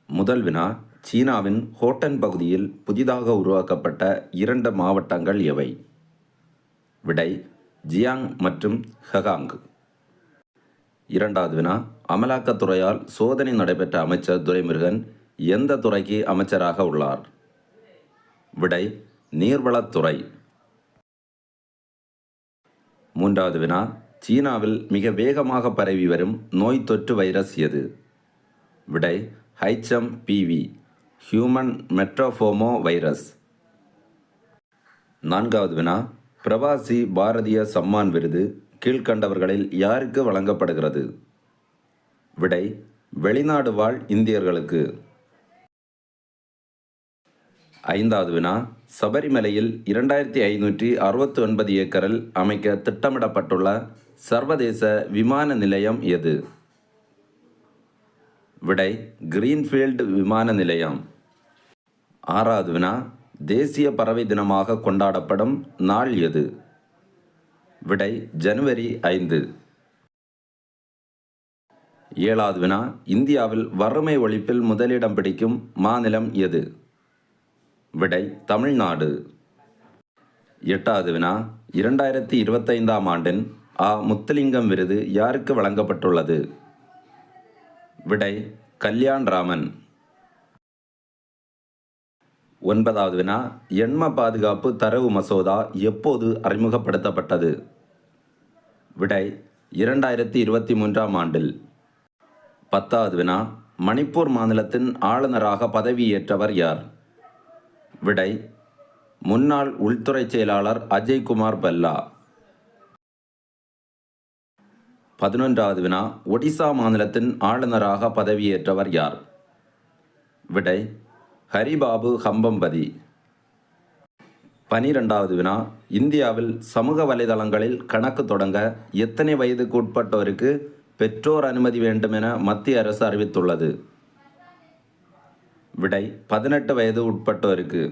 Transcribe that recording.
முதல் வினா, சீனாவின் ஹோட்டன் பகுதியில் புதிதாக உருவாக்கப்பட்ட 2 மாவட்டங்கள் எவை? விடை, ஜியாங் மற்றும் ஹெகாங். இரண்டாவது வினா, அமலாக்கத்துறையால் சோதனை நடைபெற்ற அமைச்சர் துரைமுருகன் எந்த துறைக்கு அமைச்சராக உள்ளார்? விடை, நீர்வளத்துறை. மூன்றாவது வினா, சீனாவில் மிக வேகமாக பரவி வரும் நோய் தொற்று வைரஸ் எது? விடை, HMPV, ஹியூமன் மெட்ரோஃபோமோ வைரஸ். நான்காவது வினா, பிரவாசி பாரதிய சம்மான் விருது கீழ்க்கண்டவர்களில் யாருக்கு வழங்கப்படுகிறது? விடை, வெளிநாடு வாழ் இந்தியர்களுக்கு. ஐந்தாவது வினா, சபரிமலையில் 2569 ஏக்கரில் அமைக்க திட்டமிடப்பட்டுள்ள சர்வதேச விமான நிலையம் எது? விடை, கிரீன்ஃபீல்டு விமான நிலையம். ஆறாவது வினா, தேசிய பறவை தினமாக கொண்டாடப்படும் நாள் எது? விடை, ஜனவரி 5. ஏழாவது வினா, இந்தியாவில் வறுமை ஒழிப்பில் முதலிடம் பிடிக்கும் மாநிலம் எது? விடை, தமிழ்நாடு. எட்டாவது வினா, 2025ஆம் ஆண்டின் முத்துலிங்கம் விருது யாருக்கு வழங்கப்பட்டுள்ளது? விடை, கல்யாண் ராமன். ஒன்பதாவது வினா, எண்ம பாதுகாப்பு தரவு மசோதா எப்போது அறிமுகப்படுத்தப்பட்டது? விடை, 2023ஆம் ஆண்டில். பத்தாவது வினா, மணிப்பூர் மாநிலத்தின் ஆளுநராக பதவியேற்றவர் யார்? விடை, முன்னாள் உள்துறை செயலாளர் அஜய்குமார் பல்லா. 11வது வினா, ஒடிசா மாநிலத்தின் ஆளுநராக பதவியேற்றவர் யார்? விடை, ஹரிபாபு ஹம்பம்பதி. 12வது வினா, இந்தியாவில் சமூக வலைதளங்களில் கணக்கு தொடங்க எத்தனை வயதுக்கு உட்பட்டோருக்கு பெற்றோர் அனுமதி வேண்டும் என மத்திய அரசு அறிவித்துள்ளது? விடை, 18 வயது உட்பட்டோருக்கு.